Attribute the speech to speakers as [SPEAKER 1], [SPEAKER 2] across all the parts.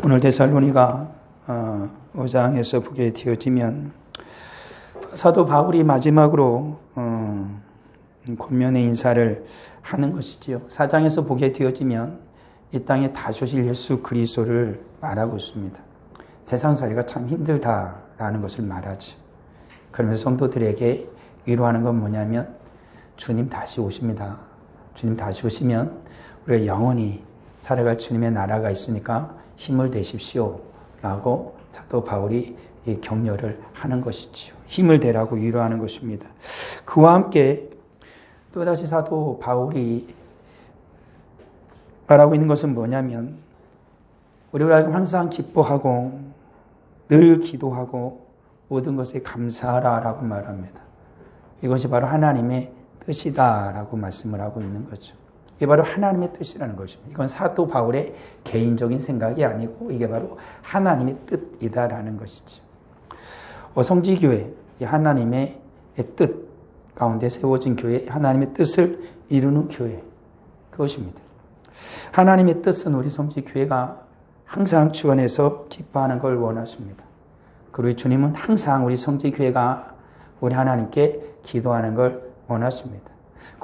[SPEAKER 1] 오늘 데살로니가 5장에서 보게 되어지면 사도 바울이 마지막으로 권면의 인사를 하는 것이지요. 4장에서 보게 되어지면 이 땅에 다소실 예수 그리스도를 말하고 있습니다. 세상살이가 참 힘들다라는 것을 말하죠. 그러면서 성도들에게 위로하는 건 뭐냐면 주님 다시 오십니다. 주님 다시 오시면 우리가 영원히 살아갈 주님의 나라가 있으니까 힘을 내십시오 라고 사도 바울이 격려를 하는 것이지요. 힘을 내라고 위로하는 것입니다. 그와 함께 또다시 사도 바울이 말하고 있는 것은 뭐냐면 우리가 항상 기뻐하고 늘 기도하고 모든 것에 감사하라 라고 말합니다. 이것이 바로 하나님의 뜻이다라고 말씀을 하고 있는 거죠. 이게 바로 하나님의 뜻이라는 것입니다. 이건 사도 바울의 개인적인 생각이 아니고 이게 바로 하나님의 뜻이다라는 것이죠. 성지교회, 하나님의 뜻 가운데 세워진 교회, 하나님의 뜻을 이루는 교회, 그것입니다. 하나님의 뜻은 우리 성지교회가 항상 주원해서 기뻐하는 걸 원하십니다. 그리고 주님은 항상 우리 성지교회가 우리 하나님께 기도하는 걸 원하십니다.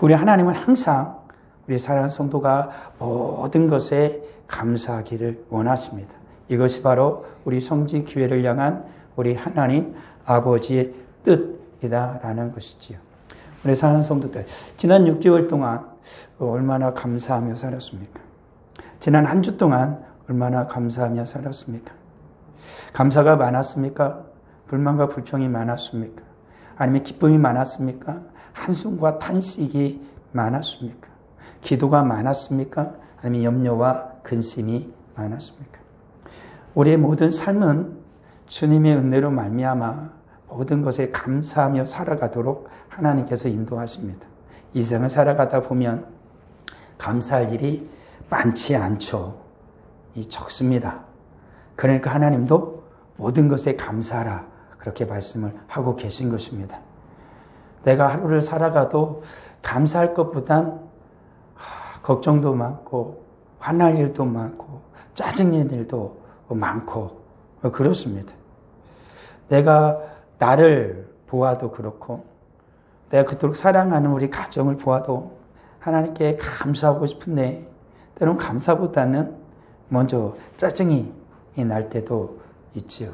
[SPEAKER 1] 우리 하나님은 항상 우리 사랑하는 성도가 모든 것에 감사하기를 원하십니다. 이것이 바로 우리 성지교회를 향한 우리 하나님 아버지의 뜻이다라는 것이지요. 우리 사랑하는 성도들, 지난 6개월 동안 얼마나 감사하며 살았습니까? 지난 한 주 동안 얼마나 감사하며 살았습니까? 감사가 많았습니까? 불만과 불평이 많았습니까? 아니면 기쁨이 많았습니까? 한숨과 탄식이 많았습니까? 기도가 많았습니까? 아니면 염려와 근심이 많았습니까? 우리의 모든 삶은 주님의 은혜로 말미암아 모든 것에 감사하며 살아가도록 하나님께서 인도하십니다. 이 세상을 살아가다 보면 감사할 일이 많지 않죠. 적습니다. 그러니까 하나님도 모든 것에 감사하라 그렇게 말씀을 하고 계신 것입니다. 내가 하루를 살아가도 감사할 것보단 걱정도 많고 화날 일도 많고 짜증낸 일도 많고 그렇습니다. 내가 나를 보아도 그렇고 내가 그토록 사랑하는 우리 가정을 보아도 하나님께 감사하고 싶은데 때로는 감사보다는 먼저 짜증이 날 때도 있지요.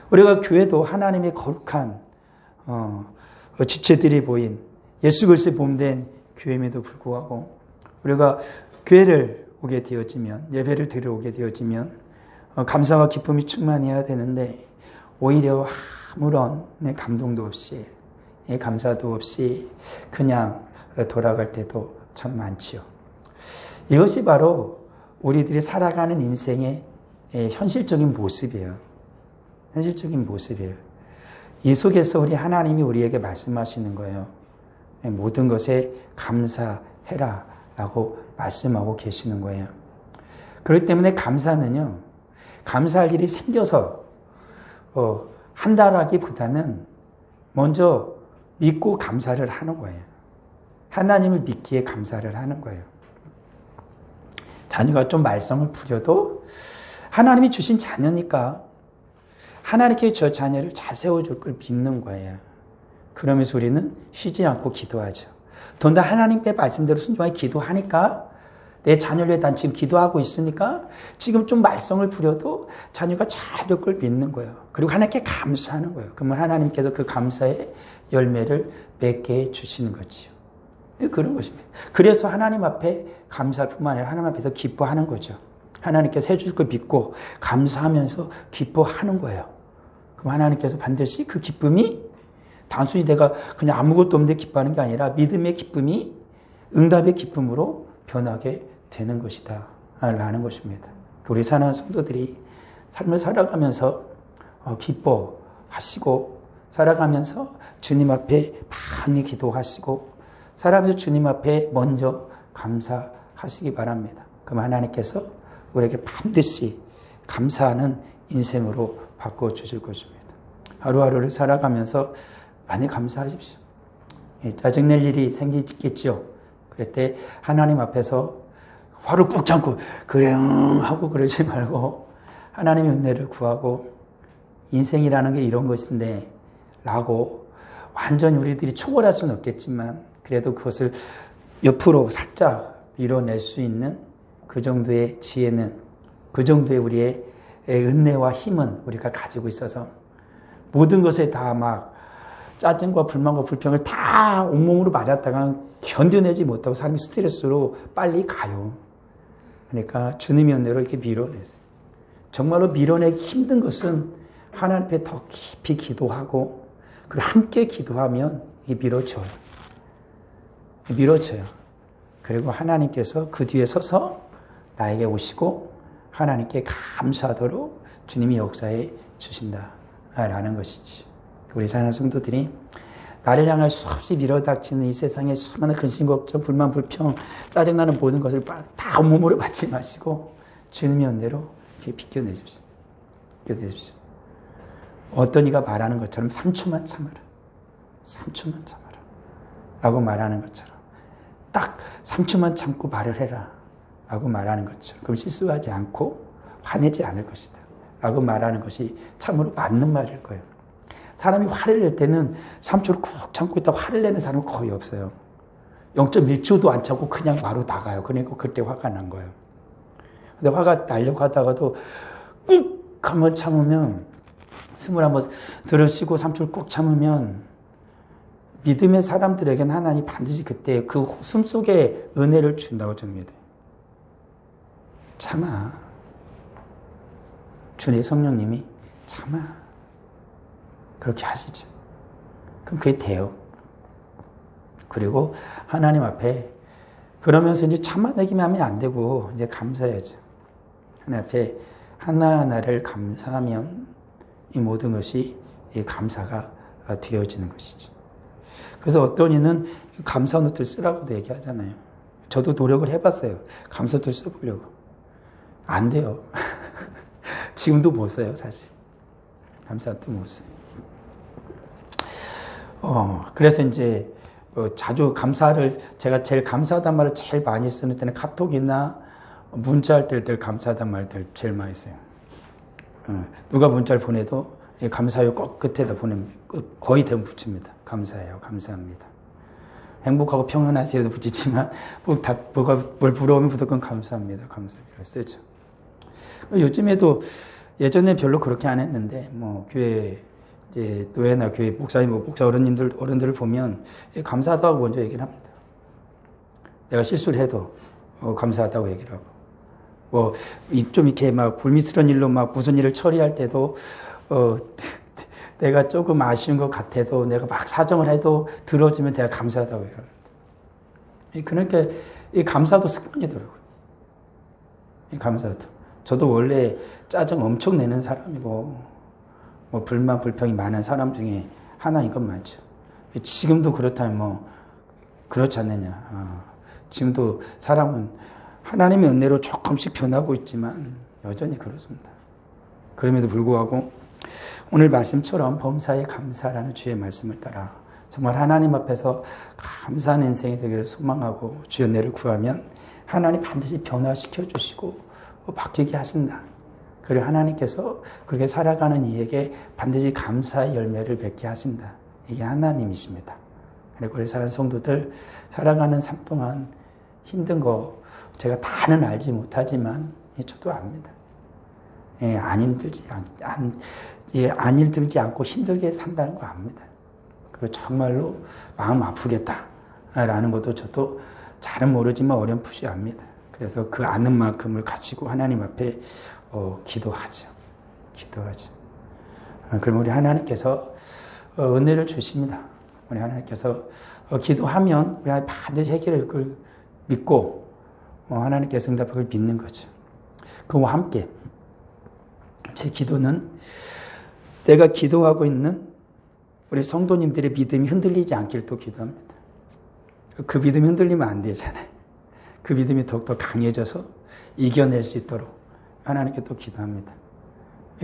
[SPEAKER 1] 우리가 교회도 하나님의 거룩한 지체들이 보인 예수 그리스도의 몸된 교회임에도 불구하고 우리가 교회를 오게 되어지면 예배를 드려 오게 되어지면 감사와 기쁨이 충만해야 되는데 오히려 아무런 감동도 없이 감사도 없이 그냥 돌아갈 때도 참 많지요. 이것이 바로 우리들이 살아가는 인생의 현실적인 모습이에요. 현실적인 모습이에요. 이 속에서 우리 하나님이 우리에게 말씀하시는 거예요. 모든 것에 감사해라 라고 말씀하고 계시는 거예요. 그렇기 때문에 감사는요, 감사할 일이 생겨서 한다라기보다는 먼저 믿고 감사를 하는 거예요. 하나님을 믿기에 감사를 하는 거예요. 자녀가 좀 말썽을 부려도 하나님이 주신 자녀니까 하나님께 저 자녀를 잘 세워줄 걸 믿는 거예요. 그러면서 우리는 쉬지 않고 기도하죠. 더군다나 하나님의 말씀대로 순종하게 기도하니까 내 자녀를 위해 난 지금 기도하고 있으니까 지금 좀 말썽을 부려도 자녀가 잘 될 걸 믿는 거예요. 그리고 하나님께 감사하는 거예요. 그러면 하나님께서 그 감사의 열매를 맺게 해주시는 거지요. 그런 것입니다. 그래서 하나님 앞에 감사할 뿐만 아니라 하나님 앞에서 기뻐하는 거죠. 하나님께서 해줄 걸 믿고 감사하면서 기뻐하는 거예요. 그럼 하나님께서 반드시 그 기쁨이 단순히 내가 그냥 아무것도 없는데 기뻐하는 게 아니라 믿음의 기쁨이 응답의 기쁨으로 변하게 되는 것이다 라는 것입니다. 우리 사랑하는 성도들이 삶을 살아가면서 기뻐하시고 살아가면서 주님 앞에 많이 기도하시고 살아가면서 주님 앞에 먼저 감사하시기 바랍니다. 그럼 하나님께서 우리에게 반드시 감사하는 인생으로 바꿔주실 것입니다. 하루하루를 살아가면서 많이 감사하십시오. 짜증낼 일이 생기겠죠. 그럴 때 하나님 앞에서 화를 꾹 참고 그래 하고 그러지 말고 하나님의 은혜를 구하고 인생이라는 게 이런 것인데 라고 완전히 우리들이 초월할 수는 없겠지만 그래도 그것을 옆으로 살짝 밀어낼 수 있는 그 정도의 지혜는, 그 정도의 우리의 은혜와 힘은 우리가 가지고 있어서 모든 것에 다 막 짜증과 불만과 불평을 다 온몸으로 맞았다가 견뎌내지 못하고 사람이 스트레스로 빨리 가요. 그러니까 주님의 은혜로 이렇게 밀어내세요. 정말로 밀어내기 힘든 것은 하나님 앞에 더 깊이 기도하고 그리고 함께 기도하면 이게 밀어져요. 밀어져요. 그리고 하나님께서 그 뒤에 서서 나에게 오시고 하나님께 감사하도록 주님이 역사해 주신다라는 것이지. 우리 사랑하는 성도들이 나를 향해 수없이 밀어닥치는 이 세상의 수많은 근심, 걱정, 불만, 불평, 짜증나는 모든 것을 다 온몸으로 받지 마시고 주님의 은혜로 비껴내주십시오. 비껴내주십시오. 어떤 이가 말하는 것처럼 3초만 참아라. 3초만 참아라. 라고 말하는 것처럼 딱 3초만 참고 말을 해라. 라고 말하는 것처럼 그럼 실수하지 않고 화내지 않을 것이다. 라고 말하는 것이 참으로 맞는 말일 거예요. 사람이 화를 낼 때는 3초를 쿡 참고 있다 화를 내는 사람은 거의 없어요. 0.1초도 안 참고 그냥 바로 나가요. 그러니까 그때 화가 난 거예요. 근데 화가 나려고 하다가도 꾹 한번 참으면 숨을 한번 들으시고 3초를 꾹 참으면 믿음의 사람들에게는 하나님이 반드시 그때 그 숨속에 은혜를 준다고 저는 믿어요. 참아. 주의 성령님이 참아. 그렇게 하시죠. 그럼 그게 돼요. 그리고 하나님 앞에 그러면서 이제 참아내기만 하면 안 되고 이제 감사해야죠. 하나님 앞에 하나하나를 감사하면 이 모든 것이 이 감사가 되어지는 것이죠. 그래서 어떤 이는 감사 노트를 쓰라고도 얘기하잖아요. 저도 노력을 해봤어요. 감사 노트를 써보려고. 안 돼요. 지금도 못 써요, 사실. 감사 노트 못 써요. 그래서 이제 자주 감사를 제가 제일 감사하단 말을 제일 많이 쓰는 때는 카톡이나 문자할 때 늘 감사하단 말들 제일 많이 써요. 누가 문자를 보내도 감사해요 꼭 끝에다 보내면 거의 대부분 붙입니다. 감사해요, 감사합니다. 행복하고 평안하세요도 붙이지만 뭐가 뭘 부러우면 무조건 감사합니다, 감사합니다 쓰죠. 요즘에도 예전에 별로 그렇게 안 했는데 뭐 교회 이제 노예나 교회 목사님, 목사 어른들을 보면 감사하다고 먼저 얘기를 합니다. 내가 실수를 해도 감사하다고 얘기를 하고, 뭐 좀 이렇게 막 불미스러운 일로 막 무슨 일을 처리할 때도 내가 조금 아쉬운 것 같아도 내가 막 사정을 해도 들어주면 내가 감사하다고 얘기합니다. 그러니까 이 감사도 습관이더라고요. 이 감사도. 저도 원래 짜증 엄청 내는 사람이고 뭐 불만 불평이 많은 사람 중에 하나인 건 맞죠. 지금도 그렇다면 뭐 그렇지 않느냐. 지금도 사람은 하나님의 은혜로 조금씩 변하고 있지만 여전히 그렇습니다. 그럼에도 불구하고 오늘 말씀처럼 범사에 감사라는 주의 말씀을 따라 정말 하나님 앞에서 감사한 인생이 되기를 소망하고 주의 은혜를 구하면 하나님 반드시 변화시켜 주시고 바뀌게 하신다. 그리고 하나님께서 그렇게 살아가는 이에게 반드시 감사의 열매를 맺게 하신다. 이게 하나님이십니다. 그리고 우리 사는 성도들 살아가는 삶 동안 힘든 거 제가 다는 알지 못하지만 저도 압니다. 안 힘들지 않고 힘들게 산다는 거 압니다. 그리고 정말로 마음 아프겠다라는 것도 저도 잘은 모르지만 어렴풋이 압니다. 그래서 그 아는 만큼을 가지고 하나님 앞에 기도하죠. 그럼 우리 하나님께서 은혜를 주십니다. 우리 하나님께서 기도하면 우리 반드시 해결할 걸 믿고 하나님께서 응답할 걸 믿는 거죠. 그와 함께 제 기도는 내가 기도하고 있는 우리 성도님들의 믿음이 흔들리지 않길 또 기도합니다. 그 믿음이 흔들리면 안 되잖아요. 그 믿음이 더욱더 강해져서 이겨낼 수 있도록 하나님께 또 기도합니다.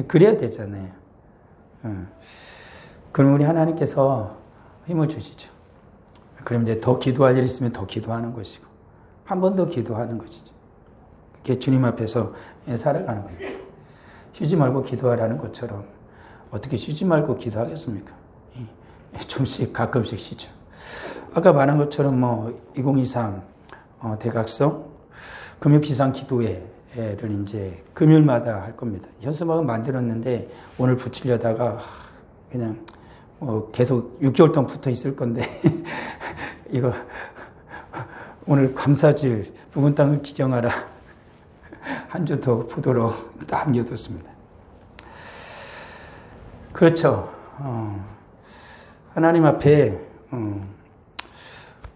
[SPEAKER 1] 그래야 되잖아요. 그럼 우리 하나님께서 힘을 주시죠. 그럼 이제 더 기도할 일 있으면 더 기도하는 것이고 한 번 더 기도하는 것이죠. 이렇게 주님 앞에서 살아가는 겁니다. 쉬지 말고 기도하라는 것처럼 어떻게 쉬지 말고 기도하겠습니까? 좀씩 가끔씩 쉬죠. 아까 말한 것처럼 2023 대각성 금요기상 기도회를 이제 금요일마다 할 겁니다. 현수막은 만들었는데 오늘 붙이려다가 그냥 계속 6개월 동안 붙어 있을 건데 이거 오늘 감사질 묵은 땅을 기경하라 한 주 더 보도록 남겨뒀습니다. 그렇죠. 하나님 앞에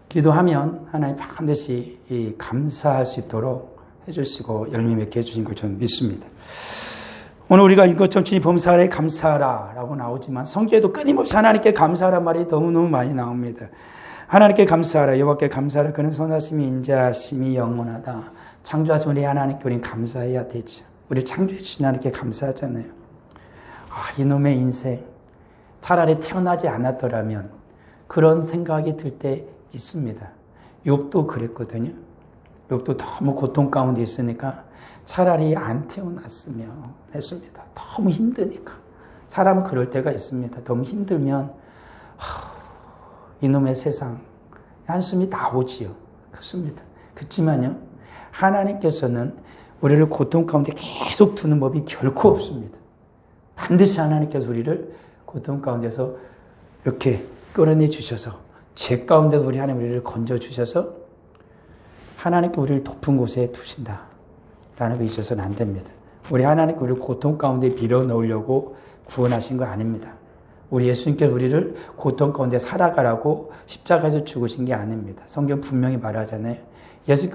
[SPEAKER 1] 기도하면 하나님 반드시 감사할 수 있도록 해주시고 열매 맺게 해주신 걸 저는 믿습니다. 오늘 우리가 읽은 것처럼 주님 범사에 감사하라 라고 나오지만 성경에도 끊임없이 하나님께 감사하란 말이 너무너무 많이 나옵니다. 하나님께 감사하라, 여호와께 감사하라. 그는 선하심이 인자하심이 영원하다. 창조하신 우리 하나님께 우리는 감사해야 되죠. 우리를 창조해 주신 하나님께 감사하잖아요. 이놈의 인생 차라리 태어나지 않았더라면 그런 생각이 들 때 있습니다. 욥도 그랬거든요. 욥도 너무 고통 가운데 있으니까 차라리 안 태어났으면 했습니다. 너무 힘드니까. 사람은 그럴 때가 있습니다. 너무 힘들면 이놈의 세상 한숨이 나오지요. 그렇습니다. 그렇지만요, 하나님께서는 우리를 고통 가운데 계속 두는 법이 결코 없습니다. 반드시 하나님께서 우리를 고통 가운데서 이렇게 끌어내 주셔서 죄 가운데 우리 하나님 우리를 건져 주셔서 하나님께 우리를 높은 곳에 두신다 라는 거 잊어서는 안 됩니다. 우리 하나님께 우리를 고통 가운데 밀어넣으려고 구원하신 거 아닙니다. 우리 예수님께서 우리를 고통 가운데 살아가라고 십자가에서 죽으신 게 아닙니다. 성경 분명히 말하잖아요. 예수님이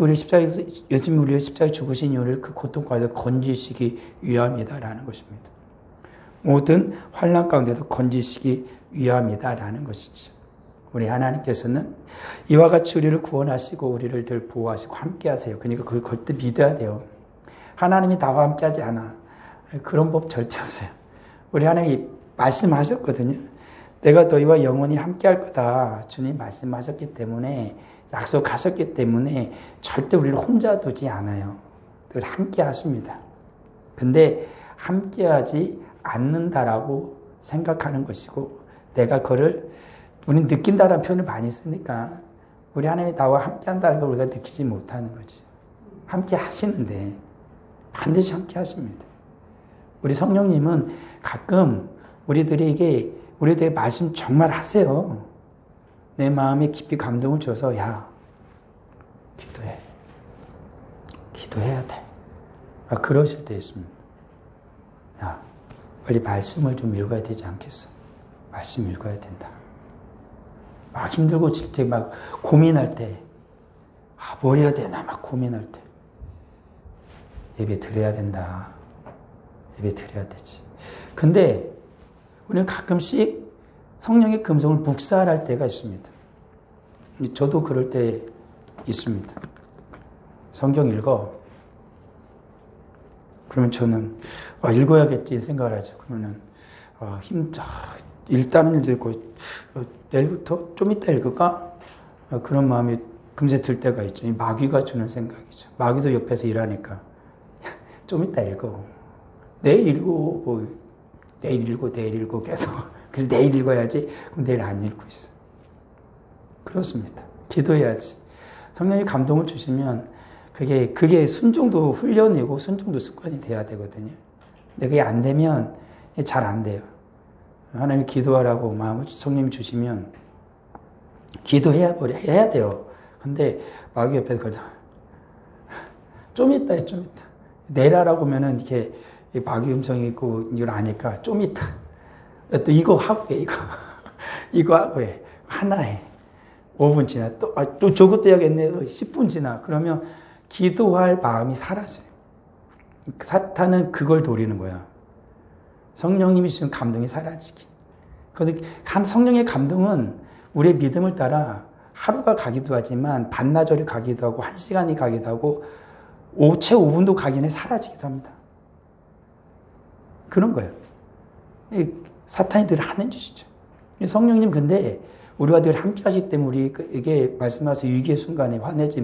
[SPEAKER 1] 우리를 십자가에 죽으신 이유를 그 고통 가운데 건지시기 위함이다라는 것입니다. 모든 환난 가운데도 건지시기 위함이다라는 것이죠. 우리 하나님께서는 이와 같이 우리를 구원하시고 우리를 늘 보호하시고 함께하세요. 그러니까 그걸 절대 믿어야 돼요. 하나님이 나와 함께하지 않아. 그런 법 절대 없어요. 우리 하나님이 말씀하셨거든요. 내가 너희와 영원히 함께할 거다. 주님 말씀하셨기 때문에, 약속하셨기 때문에 절대 우리를 혼자 두지 않아요. 늘 함께하십니다. 근데 함께하지 않는다라고 생각하는 것이고, 내가 그를 우리는 느낀다라는 표현을 많이 쓰니까 우리 하나님이 나와 함께한다는 걸 우리가 느끼지 못하는 거지. 함께 하시는데 반드시 함께 하십니다. 우리 성령님은 가끔 우리들에게 말씀 정말 하세요. 내 마음에 깊이 감동을 줘서 야, 기도해. 기도해야 돼. 그러실 때 있습니다. 야, 빨리 말씀을 좀 읽어야 되지 않겠어? 말씀 읽어야 된다. 막 힘들고 직접 막 고민할 때, 뭘 해야 되나 막 고민할 때 예배 드려야 된다. 예배 드려야 되지. 근데 우리는 가끔씩 성령의 금성을 묵살할 때가 있습니다. 저도 그럴 때 있습니다. 성경 읽어. 그러면 저는 읽어야겠지 생각을 하죠. 그러면 일단은 읽고 내일부터 좀 이따 읽을까? 그런 마음이 금세 들 때가 있죠. 마귀가 주는 생각이죠. 마귀도 옆에서 일하니까 좀 이따 읽어. 내일 읽고 내일 읽고 계속. 그래서 내일 읽어야지. 그럼 내일 안 읽고 있어. 그렇습니다. 기도해야지. 성령이 감동을 주시면 그게 순종도 훈련이고 순종도 습관이 돼야 되거든요. 근데 그게 안 되면 잘 안 돼요. 하나님 기도하라고 마음을 성령이 주시면 기도해야 돼요. 근데 마귀 옆에서 그러자. 좀 이따. 내일 하라고 하면은 이렇게 마귀 음성이 있고 이걸 아니까 좀 이따. 또 이거 하고 해, 이거 하고 해. 하나 해. 5분 지나. 또 저것도 해야겠네. 10분 지나. 그러면 기도할 마음이 사라져요. 사탄은 그걸 노리는 거야. 성령님이 주신 감동이 사라지기. 그런데 성령의 감동은 우리의 믿음을 따라 하루가 가기도 하지만 반나절이 가기도 하고 1시간이 가기도 하고 채 5분도 가기 전에 사라지기도 합니다. 그런 거예요. 사탄이 늘 하는 짓이죠. 성령님 근데 우리와 늘 함께 하시기 때문에 우리에게 말씀하셔서 위기의 순간에 화내지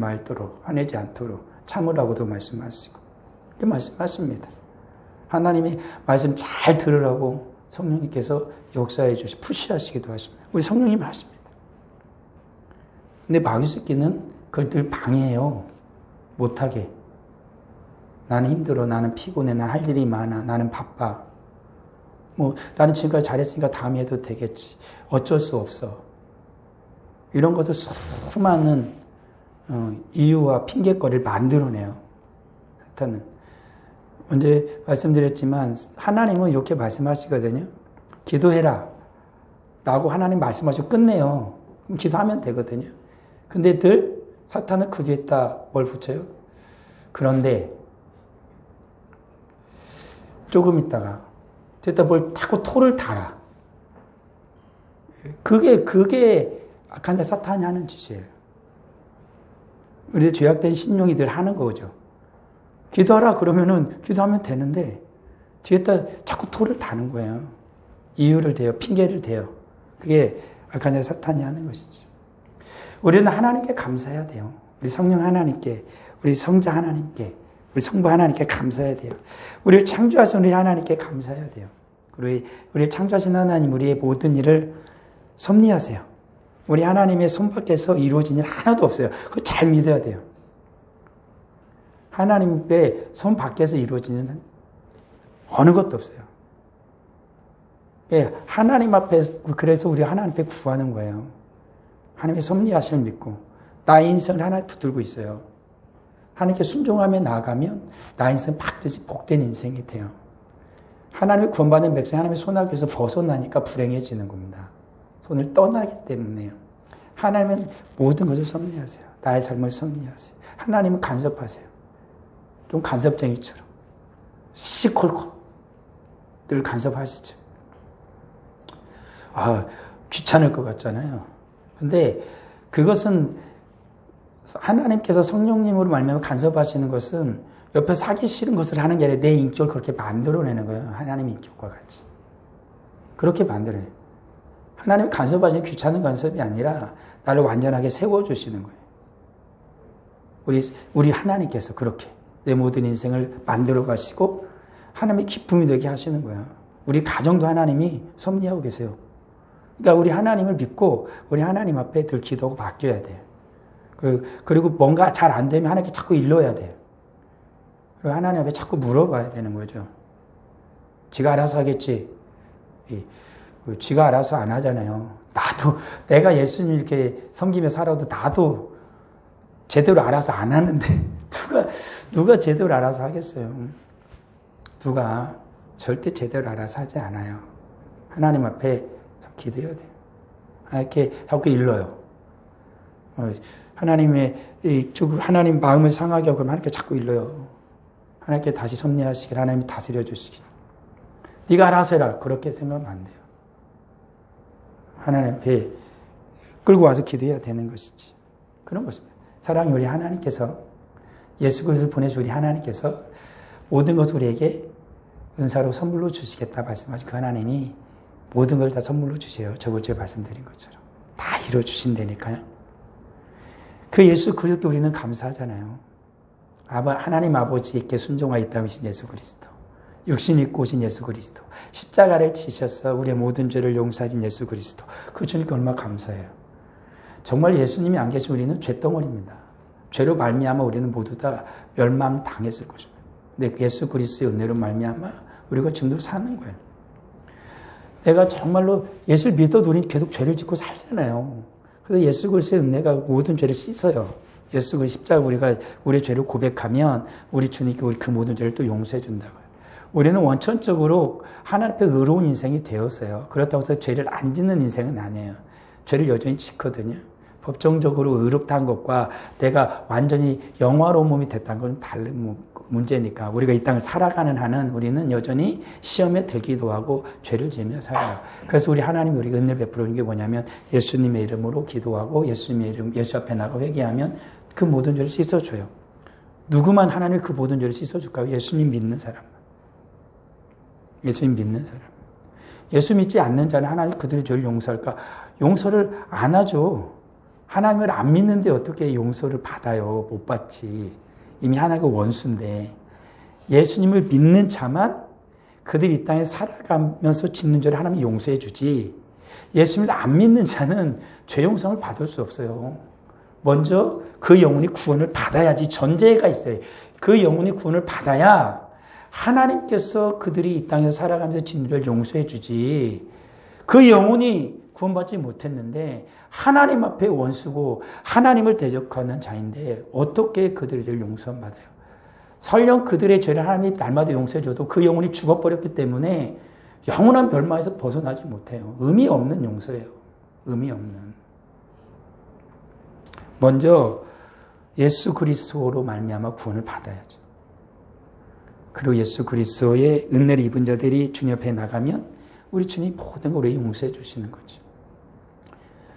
[SPEAKER 1] 않도록 참으라고도 말씀하시고 말씀하십니다. 하나님이 말씀 잘 들으라고 성령님께서 역사해 주시, 푸시하시기도 하십니다. 우리 성령님 하십니다. 근데 마귀 새끼는 그걸 늘 방해해요. 못하게. 나는 힘들어. 나는 피곤해. 난 할 일이 많아. 나는 바빠. 나는 지금까지 잘했으니까 다음에 해도 되겠지. 어쩔 수 없어. 이런 것도 수많은 이유와 핑계거리를 만들어내요. 사탄은. 언제 말씀드렸지만 하나님은 이렇게 말씀하시거든요. 기도해라 라고 하나님 말씀하시고 끝내요. 그럼 기도하면 되거든요. 근데 늘 사탄은 그 뒤에다 뭘 붙여요? 그런데 조금 있다가 뒤에다 뭘 타고 토를 달아. 그게 악한 자 사탄이 하는 짓이에요. 우리 죄악된 심령이 늘 하는 거죠. 기도하라 그러면은 기도하면 되는데 뒤에다 자꾸 토를 다는 거예요. 이유를 대요. 핑계를 대요. 그게 악한 자 사탄이 하는 것이죠. 우리는 하나님께 감사해야 돼요. 우리 성령 하나님께, 우리 성자 하나님께, 우리 성부 하나님께 감사해야 돼요. 우리를 창조하신 우리 하나님께 감사해야 돼요. 우리를 창조하신 하나님, 우리의 모든 일을 섭리하세요. 우리 하나님의 손 밖에서 이루어진 일 하나도 없어요. 그거 잘 믿어야 돼요. 하나님의 손 밖에서 이루어진 일은 어느 것도 없어요. 예, 하나님 앞에, 그래서 우리 하나님 앞에 구하는 거예요. 하나님의 섭리하심을 믿고, 나의 인생을 하나님 붙들고 있어요. 하나님께 순종하며 나아가면, 나의 인생 반드시 복된 인생이 돼요. 하나님의 구원받은 백성이 하나님의 손아귀에서 벗어나니까 불행해지는 겁니다. 손을 떠나기 때문에요. 하나님은 모든 것을 섭리하세요. 나의 삶을 섭리하세요. 하나님은 간섭하세요. 좀 간섭쟁이처럼. 시콜콜. 늘 간섭하시죠. 귀찮을 것 같잖아요. 근데 그것은 하나님께서 성령님으로 말미암아 간섭하시는 것은 옆에 사기 싫은 것을 하는 게 아니라 내 인격을 그렇게 만들어내는 거예요. 하나님의 인격과 같이. 그렇게 만들어요. 하나님이 간섭하시는 귀찮은 간섭이 아니라 나를 완전하게 세워주시는 거예요. 우리 하나님께서 그렇게 내 모든 인생을 만들어 가시고 하나님의 기쁨이 되게 하시는 거예요. 우리 가정도 하나님이 섭리하고 계세요. 그러니까 우리 하나님을 믿고 우리 하나님 앞에 늘 기도하고 바뀌어야 돼요. 그리고 뭔가 잘 안 되면 하나님께 자꾸 일러야 돼요. 그리고 하나님 앞에 자꾸 물어봐야 되는 거죠. 지가 알아서 하겠지. 지가 알아서 안 하잖아요. 나도 내가 예수님 이렇게 섬기며 살아도 나도 제대로 알아서 안 하는데 누가 제대로 알아서 하겠어요. 누가 절대 제대로 알아서 하지 않아요. 하나님 앞에 기도해야 돼요. 이렇게 자꾸 일러요. 하나님 마음을 상하게 하고 그러면 하나님께 자꾸 일러요. 하나님께 다시 섭리하시길, 하나님이 다스려 주시길. 네가 알아서 해라. 그렇게 생각하면 안 돼요. 하나님 앞에 끌고 와서 기도해야 되는 것이지. 그런 것입니다. 사랑이 우리 하나님께서 예수 그리스도를 보내신 우리 하나님께서 모든 것을 우리에게 은사로 선물로 주시겠다 말씀하신 그 하나님이 모든 걸 다 선물로 주세요. 저번 주에 말씀드린 것처럼. 다 이루어주신다니까요. 그 예수 그리스도께 우리는 감사하잖아요. 하나님 아버지께 순종하여 이 땅에 오신 예수 그리스도. 육신 입고 오신 예수 그리스도. 십자가를 지셔서 우리의 모든 죄를 용서하신 예수 그리스도. 그 주님께 얼마나 감사해요. 정말 예수님이 안 계신 우리는 죄덩어리입니다. 죄로 말미암아 우리는 모두 다 멸망당했을 것입니다. 근데 예수 그리스도의 은혜로 말미암아 우리가 지금도 사는 거예요. 내가 정말로 예수를 믿어도 우리는 계속 죄를 짓고 살잖아요. 그래서 예수 그리스도의 은혜가 모든 죄를 씻어요. 예수 그리스도 십자가 우리가 우리의 죄를 고백하면 우리 주님께 우리 그 모든 죄를 또 용서해 준다고요. 우리는 원천적으로 하나님 앞에 의로운 인생이 되었어요. 그렇다고 해서 죄를 안 짓는 인생은 아니에요. 죄를 여전히 짓거든요. 법정적으로 의롭다는 것과 내가 완전히 영화로운 몸이 됐다는 건 다른 문제니까 우리가 이 땅을 살아가는 한은 우리는 여전히 시험에 들기도 하고 죄를 지으며 살아요. 그래서 우리 하나님이 우리가 은혜를 베풀어준 게 뭐냐면 예수님의 이름으로 기도하고 예수님의 이름, 예수 앞에 나가 회개하면 그 모든 죄를 씻어줘요. 누구만 하나님이 그 모든 죄를 씻어줄까요? 예수님 믿는 사람. 예수님 믿는 사람. 예수 믿지 않는 자는 하나님 그들의 죄를 용서할까? 용서를 안 하죠. 하나님을 안 믿는데 어떻게 용서를 받아요? 못 받지. 이미 하나님과 원수인데. 예수님을 믿는 자만 그들이 이 땅에 살아가면서 짓는 죄를 하나님이 용서해 주지, 예수님을 안 믿는 자는 죄 용서를 받을 수 없어요. 먼저 그 영혼이 구원을 받아야지, 전제가 있어요. 그 영혼이 구원을 받아야 하나님께서 그들이 이 땅에서 살아가면서 짓는 죄를 용서해 주지, 그 영혼이 구원받지 못했는데 하나님 앞에 원수고 하나님을 대적하는 자인데 어떻게 그들의 죄를 용서받아요? 설령 그들의 죄를 하나님이 날마다 용서해줘도 그 영혼이 죽어버렸기 때문에 영원한 멸망에서 벗어나지 못해요. 의미 없는 용서예요. 의미 없는. 먼저 예수 그리스도로 말미암아 구원을 받아야죠. 그리고 예수 그리스도의 은혜를 입은 자들이 주님 앞에 나가면 우리 주님이 모든 걸 우리 용서해 주시는 거죠.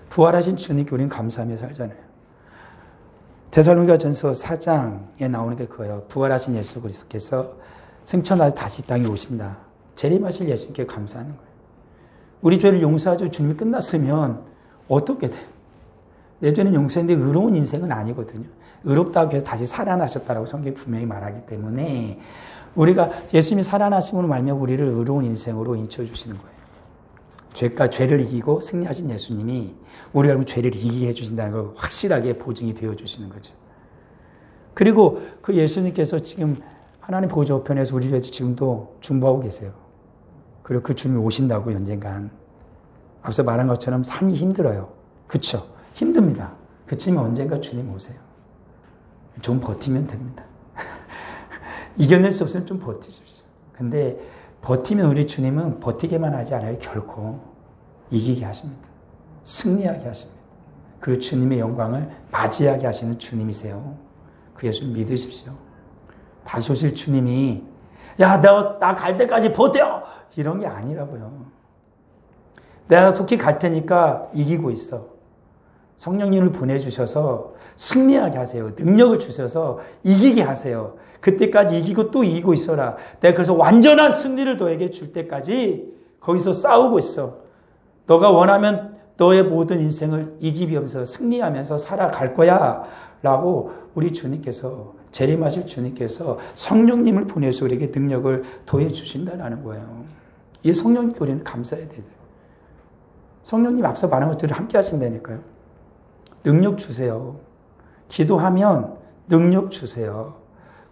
[SPEAKER 1] 부활하신 주님께 우리는 감사하며 살잖아요. 데살로니가전서 4장에 나오는 게 그거예요. 부활하신 예수 그리스도께서 승천하여 다시 땅에 오신다. 재림하실 예수님께 감사하는 거예요. 우리 죄를 용서하죠. 주님이 끝났으면 어떻게 돼요? 내 죄는 용서했는데 의로운 인생은 아니거든요. 의롭다고 해서 다시 살아나셨다라고 성경이 분명히 말하기 때문에 우리가 예수님이 살아나심으로 말미암아 우리를 의로운 인생으로 인쳐주시는 거예요. 죄를 이기고 승리하신 예수님이 우리가 그럼 죄를 이기게 해주신다는 걸 확실하게 보증이 되어주시는 거죠. 그리고 그 예수님께서 지금 하나님 보좌 우편에서 우리 위해서 지금도 중보하고 계세요. 그리고 그 주님이 오신다고 언젠간. 앞서 말한 것처럼 삶이 힘들어요. 그렇죠? 힘듭니다. 그렇지만 언젠가 주님 오세요. 좀 버티면 됩니다. 이겨낼 수 없으면 좀 버티십시오. 근데 버티면 우리 주님은 버티게만 하지 않아요. 결코 이기게 하십니다. 승리하게 하십니다. 그리고 주님의 영광을 맞이하게 하시는 주님이세요. 그 예수 믿으십시오. 다시 오실 주님이 야, 나 갈 때까지 버텨! 이런 게 아니라고요. 내가 속히 갈 테니까 이기고 있어. 성령님을 보내주셔서 승리하게 하세요. 능력을 주셔서 이기게 하세요. 그때까지 이기고 또 이기고 있어라. 내가 그래서 완전한 승리를 너에게 줄 때까지 거기서 싸우고 있어. 너가 원하면 너의 모든 인생을 이기면서 승리하면서 살아갈 거야. 라고 우리 주님께서, 재림하실 주님께서 성령님을 보내서 우리에게 능력을 더해 주신다는 거예요. 이 성령님께 우리는 감사해야 돼요. 성령님 앞서 말한 것들을 함께 하신다니까요. 능력 주세요. 기도하면 능력 주세요.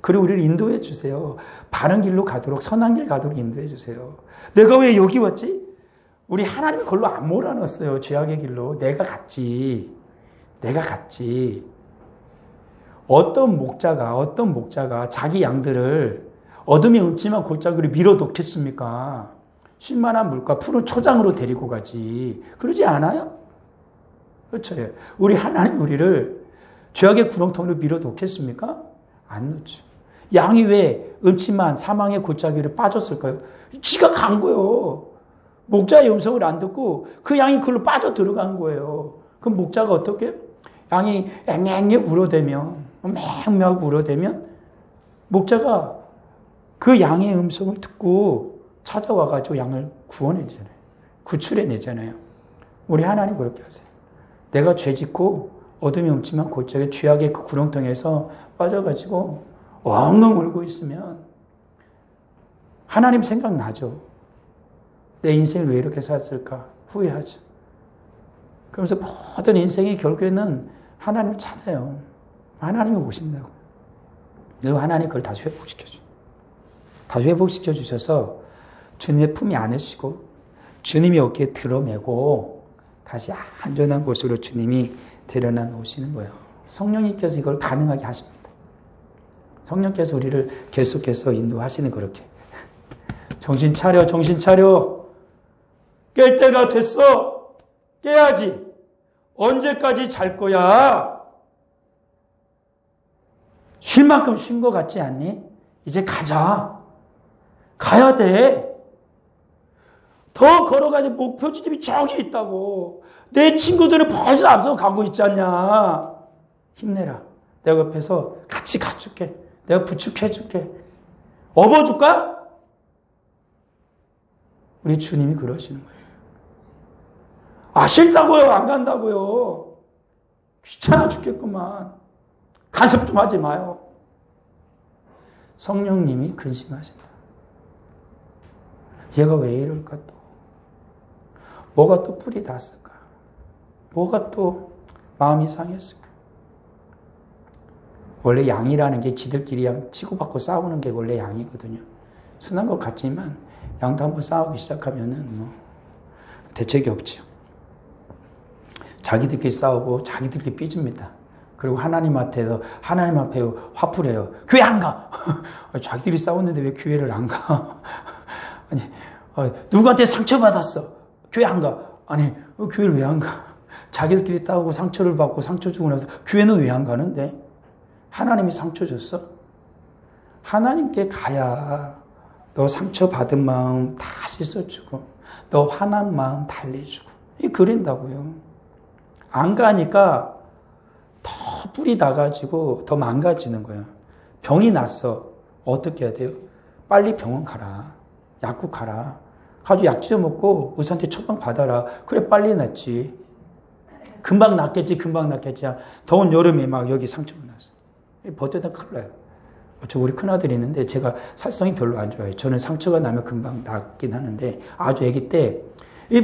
[SPEAKER 1] 그리고 우리를 인도해 주세요. 바른 길로 가도록, 선한 길 가도록 인도해 주세요. 내가 왜 여기 왔지? 우리 하나님이 그걸로 안 몰아넣었어요. 죄악의 길로. 내가 갔지. 어떤 목자가 자기 양들을 어둠의 음침한 골짜기로 밀어놓겠습니까? 쉴만한 물과 푸른 초장으로 데리고 가지. 그러지 않아요? 그렇죠. 우리 하나님 우리를 죄악의 구렁텅이로 밀어놓겠습니까? 안 놓죠. 양이 왜 음침한 사망의 골짜기를 빠졌을까요? 지가 간 거예요. 목자의 음성을 안 듣고 그 양이 그걸로 빠져 들어간 거예요. 그럼 목자가 어떻게? 양이 앵앵에 울어대면, 맹맹하고 울어대면 목자가 그 양의 음성을 듣고 찾아와가지고 양을 구원해내잖아요. 구출해내잖아요. 우리 하나님 그렇게 하세요. 내가 죄 짓고 어둠이 음침한 골짜기 죄악의 그 구렁텅이에서 빠져가지고 엉엉 울고 있으면 하나님 생각나죠. 내 인생을 왜 이렇게 살았을까? 후회하죠. 그러면서 모든 인생이 결국에는 하나님을 찾아요. 하나님이 오신다고. 그리고 하나님 그걸 다시 회복시켜줘요. 다시 회복시켜 주셔서 주님의 품에 안으시고 주님이 어깨에 들어매고 다시 안전한 곳으로 주님이 데려다 놓으시는 거예요. 성령님께서 이걸 가능하게 하십니다. 성령께서 우리를 계속해서 인도하시는 그렇게. 정신 차려, 정신 차려. 깰 때가 됐어. 깨야지. 언제까지 잘 거야? 쉴 만큼 쉰 것 같지 않니? 이제 가자. 가야 돼. 더 걸어가야 돼. 목표 지점이 저기 있다고. 내 친구들은 벌써 앞서 가고 있지 않냐. 힘내라. 내가 옆에서 같이 가줄게. 내가 부축해줄게. 업어줄까? 우리 주님이 그러시는 거예요. 아, 싫다고요? 안 간다고요? 귀찮아 죽겠구만. 간섭 좀 하지 마요. 성령님이 근심하신다. 얘가 왜 이럴까 또? 뭐가 또 뿔이 닿았을까? 뭐가 또 마음이 상했을까? 원래 양이라는 게 지들끼리 양 치고받고 싸우는 게 원래 양이거든요. 순한 것 같지만 양도 한번 싸우기 시작하면은 뭐 대책이 없죠. 자기들끼리 싸우고 자기들끼리 삐집니다. 그리고 하나님 앞에 화풀해요. 교회 안 가! 자기들이 싸웠는데 왜 교회를 안 가? 아니, 누구한테 상처받았어. 교회 안 가. 아니, 교회를 왜 안 가? 자기들끼리 싸우고 상처를 받고 상처 주고 나서 교회는 왜 안 가는데? 하나님이 상처 줬어? 하나님께 가야 너 상처받은 마음 다 씻어주고 너 화난 마음 달래주고 이 그린다고요. 안 가니까 더 뿔이 나가지고 더 망가지는 거예요. 병이 났어. 어떻게 해야 돼요? 빨리 병원 가라. 약국 가라. 가지고 약 지어 먹고 의사한테 처방 받아라. 그래 빨리 낫지. 금방 낫겠지. 더운 여름에 막 여기 상처가 났어. 버텨다 큰일 나요. 우리 큰아들이 있는데 제가 살성이 별로 안 좋아요. 저는 상처가 나면 금방 낫긴 하는데 아주 아기 때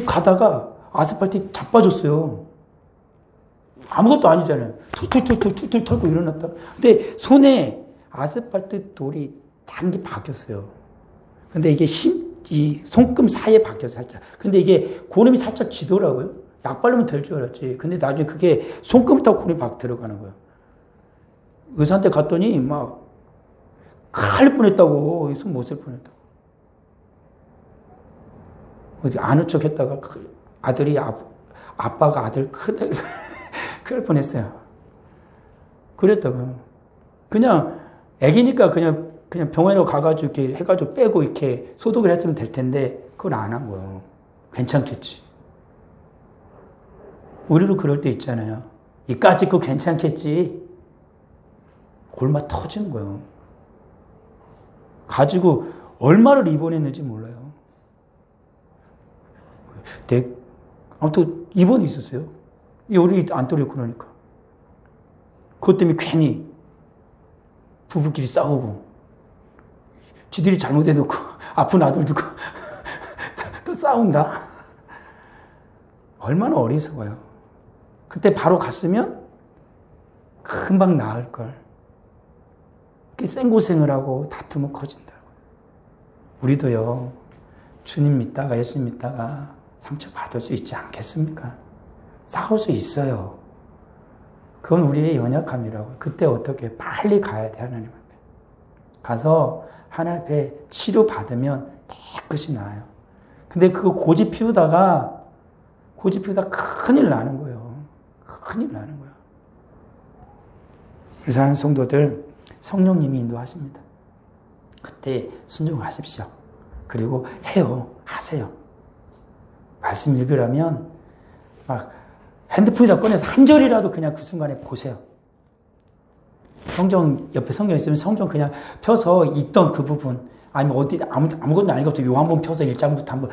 [SPEAKER 1] 가다가 아스팔트 자빠졌어요. 아무것도 아니잖아요. 툴툴 털고 일어났다. 근데 손에 아스팔트 돌이 단게 박혔어요. 근데 이게 이 손금 사이에 박혀서 살짝. 근데 이게 고름이 살짝 지더라고요. 약 바르면 될 줄 알았지. 근데 나중에 그게 손금부터 고름이 막 들어가는 거예요. 의사한테 갔더니 막 칼 뻔했다고. 손 못 쓸 뻔했다고. 어디 아는 척 했다가 아들이 아빠가 아들 큰일 뻔했어요. 그랬다고. 그냥 애기니까 그냥 병원에 가가지고 이렇게 해가지고 빼고 이렇게 소독을 했으면 될 텐데 그걸 안 한 거예요. 괜찮겠지. 우리도 그럴 때 있잖아요. 이까짓 거 괜찮겠지. 골마 터지는 거예요. 가지고 얼마를 입원했는지 몰라요. 아무튼 입원이 있었어요. 열이 안 떨어지고 그러니까. 그것 때문에 괜히 부부끼리 싸우고 지들이 잘못해놓고 아픈 아들 두고 또 싸운다. 얼마나 어리석어요. 그때 바로 갔으면 금방 나을걸. 센 고생을 하고 다투면 커진다고. 우리도요. 주님 믿다가 예수 믿다가 상처받을 수 있지 않겠습니까? 싸울 수 있어요. 그건 우리의 연약함이라고. 그때 어떻게 빨리 가야 돼. 하나님 앞에. 가서 하나님 앞에 치료받으면 깨끗이 나아요. 근데 그거 고집 피우다가 큰일 나는 거예요. 큰일 나는 거예요. 그래서 하는 성도들 성령님이 인도하십니다. 그때 순종하십시오. 그리고 하세요. 말씀 읽으려면 막 핸드폰이다 꺼내서 한 절이라도 그냥 그 순간에 보세요. 성경, 옆에 성경 있으면 성경 그냥 펴서 읽던 그 부분, 아니면 어디 아무것도 아닌 것도 요한번 펴서 1장부터 한번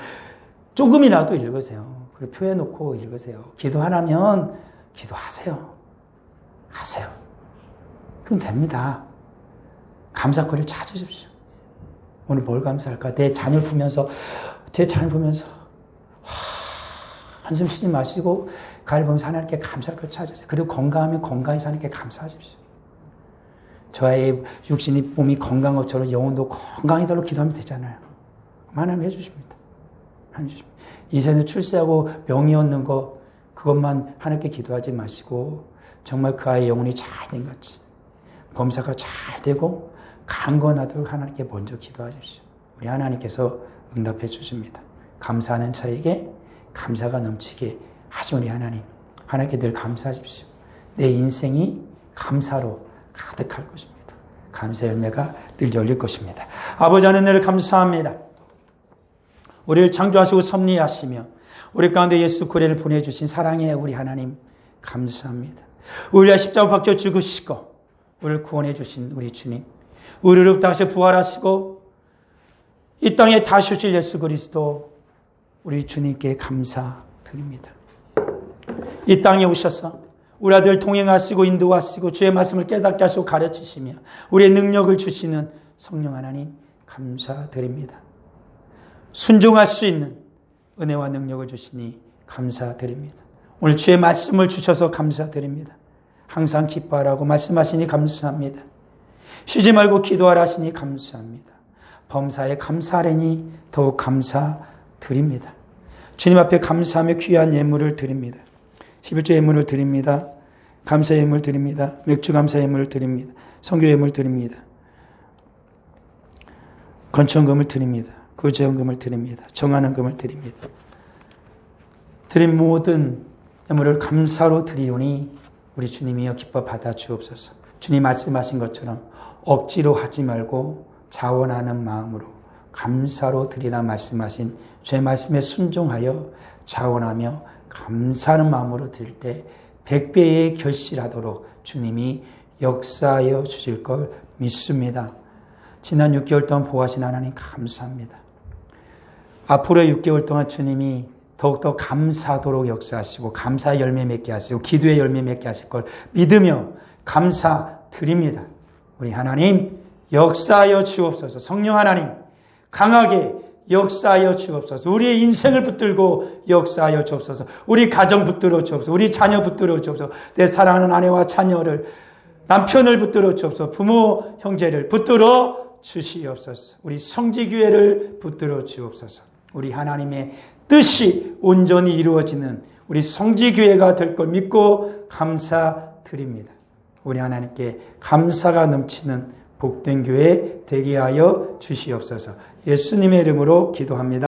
[SPEAKER 1] 조금이라도 읽으세요. 그리고 표해놓고 읽으세요. 기도하라면 기도하세요. 하세요. 그럼 됩니다. 감사거리를 찾으십시오. 오늘 뭘 감사할까? 제 자녀를 보면서 한숨 쉬지 마시고 가을 보면서 하나님께 감사할 걸 찾으세요. 그리고 건강하면 건강해서 하나님께 감사하십시오. 저의 육신이 몸이 건강한 것처럼 영혼도 건강하도록 기도하면 되잖아요. 하나님 해주십니다. 이 세상에 출세하고 명예 얻는 거 그것만 하나님께 기도하지 마시고 정말 그 아이의 영혼이 잘 된 것이 범사가 잘 되고 강건하도록 하나님께 먼저 기도하십시오. 우리 하나님께서 응답해 주십니다. 감사하는 자에게 감사가 넘치게 하신 우리 하나님께 늘 감사하십시오. 내 인생이 감사로 가득할 것입니다. 감사 열매가 늘 열릴 것입니다. 아버지 하나님 감사합니다. 우리를 창조하시고 섭리하시며 우리 가운데 예수 그리스도를 보내주신 사랑의 우리 하나님 감사합니다. 우리가 십자가 박혀 죽으시고 우리를 구원해 주신 우리 주님, 우리를 다시 부활하시고 이 땅에 다시 오실 예수 그리스도 우리 주님께 감사드립니다. 이 땅에 오셔서 우리 아들 동행하시고 인도하시고 주의 말씀을 깨닫게 하시고 가르치시며 우리의 능력을 주시는 성령 하나님 감사드립니다. 순종할 수 있는 은혜와 능력을 주시니 감사드립니다. 오늘 주의 말씀을 주셔서 감사드립니다. 항상 기뻐하라고 말씀하시니 감사합니다. 쉬지 말고 기도하라 하시니 감사합니다. 범사에 감사하려니 더욱 감사드립니다. 주님 앞에 감사하며 귀한 예물을 드립니다. 11조 예물을 드립니다. 감사 예물 드립니다. 맥주 감사 예물을 드립니다. 선교 예물 드립니다. 건천금을 드립니다. 구제원금을 드립니다. 정한원금을 드립니다. 드린 모든 예물을 감사로 드리오니 우리 주님이여 기뻐 받아 주옵소서. 주님 말씀하신 것처럼 억지로 하지 말고 자원하는 마음으로 감사로 드리라 말씀하신 주의 말씀에 순종하여 자원하며 감사하는 마음으로 드릴 때 100배의 결실하도록 주님이 역사하여 주실 걸 믿습니다. 지난 6개월 동안 보호하신 하나님 감사합니다. 앞으로의 6개월 동안 주님이 더욱더 감사하도록 역사하시고 감사의 열매 맺게 하시고 기도의 열매 맺게 하실 걸 믿으며 감사드립니다. 우리 하나님 역사하여 주옵소서. 성령 하나님 강하게 역사하여 주옵소서. 우리의 인생을 붙들고 역사하여 주옵소서. 우리 가정 붙들어 주옵소서. 우리 자녀 붙들어 주옵소서. 내 사랑하는 아내와 자녀를 남편을 붙들어 주옵소서. 부모 형제를 붙들어 주시옵소서. 우리 성지교회를 붙들어 주옵소서. 우리 하나님의 뜻이 온전히 이루어지는 우리 성지교회가 될 걸 믿고 감사드립니다. 우리 하나님께 감사가 넘치는 복된 교회 되게 하여 주시옵소서. 예수님의 이름으로 기도합니다.